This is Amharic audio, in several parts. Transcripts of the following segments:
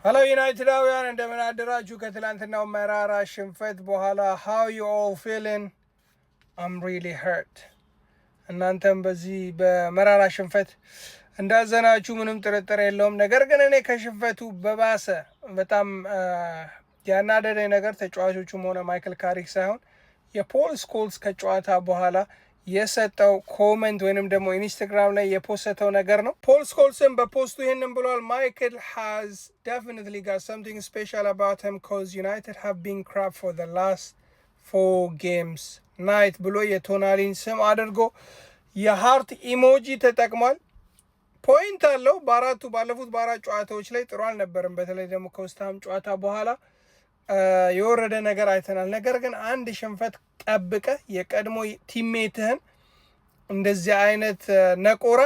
Hello Unitedውያን እንደምን አደራችሁ ከትላንትናው መራራ ሽንፈት በኋላ how you all feeling? I'm really hurt. እናንተም በዚህ በመራራ ሽንፈት እንዳዘናችሁ ምንም ጥርጥር የለውም። ነገር ግን እኔ ከሽንፈቱ በባሰ በጣም ያናደደኝ ነገር ተጫዋቾቹም ሆነ ማይክል ካሪክ ሳይሆን የፖል ስኮልስ ከጨዋታ በኋላ የሰጠው ኮሜንት ወይንም ደግሞ ኢንስታግራም ላይ የፖስተው ነገር ነው። ፖል ስኮልስን በፖስቱ ይህንን ብሏል። ማይክል has definitely got something special about him cause United have been crap for the last 4 games night ብሎ የቶናሊን ስም አድርጎ የሃርት ኢሞጂ ተጠቅሟል። ፖይንት አለው። ባለፉት በአራት ጨዋታዎች ላይ ጥሩ አልነበርም። በተለይ ደግሞ ከውስታም ጨዋታ በኋላ የወረደ ነገር አይተናል። ነገር ግን አንድ ሽንፈት ጠብቀ የቀድሞ ቲሜትህን እንደዚህ አይነት ነቆራ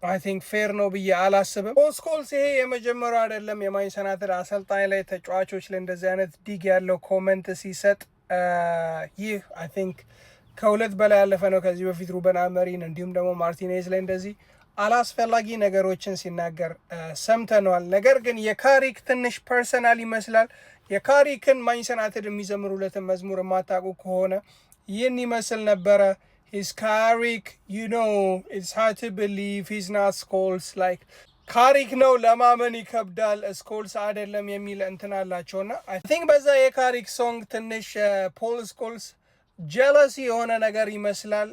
አይ ቲንክ ፌር ነው ብዬ አላስብም። ፖል ስኮልስ ይሄ የመጀመሪያው አይደለም የማንቸስተር ዩናይትድ አሰልጣኝ ላይ ተጫዋቾች ላይ እንደዚህ አይነት ዲግ ያለው ኮመንት ሲሰጥ። ይህ አይ ቲንክ ከሁለት በላይ ያለፈ ነው። ከዚህ በፊት ሩበን አሞሪም እንዲሁም ደግሞ ማርቲኔዝ ላይ እንደዚህ አላስፈላጊ ነገሮችን ሲናገር ሰምተነዋል። ነገር ግን የካሪክ ትንሽ ፐርሰናል ይመስላል። የካሪክን ማንቸስተር ዩናይትድ የሚዘምሩለትን መዝሙር የማታውቁ ከሆነ ይህን ይመስል ነበረ። ሂዝ ካሪክ you know it's hard to believe he's not Scholes like ካሪክ ነው ለማመን ይከብዳል ስኮልስ አይደለም የሚል እንትን አላቸውና አይ ቲንክ በዛ የካሪክ ሶንግ ትንሽ ፖል ስኮልስ ጀለሲ የሆነ ነገር ይመስላል።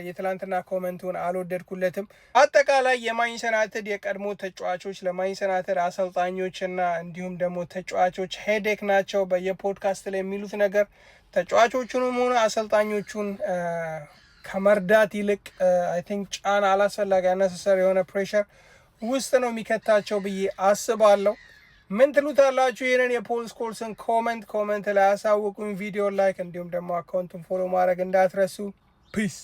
የትላንትና ኮመንቱን አልወደድኩለትም። አጠቃላይ የማንቸስተር ዩናይትድ የቀድሞ ተጫዋቾች ለማንቸስተር ዩናይትድ አሰልጣኞችና እንዲሁም ደግሞ ተጫዋቾች ሄዴክ ናቸው። በየፖድካስት ላይ የሚሉት ነገር ተጫዋቾቹንም ሆነ አሰልጣኞቹን ከመርዳት ይልቅ አይ ቲንክ ጫና አላስፈላጊ አነሰሰሪ የሆነ ፕሬሸር ውስጥ ነው የሚከታቸው ብዬ አስባለሁ። ምን ትሉታላችሁ? ይህንን የፖል ስኮልስን ኮመንት ላይ አሳውቁኝ። ቪዲዮ ላይክ እንዲሁም ደግሞ አካውንቱን ፎሎ ማድረግ እንዳትረሱ። ፒስ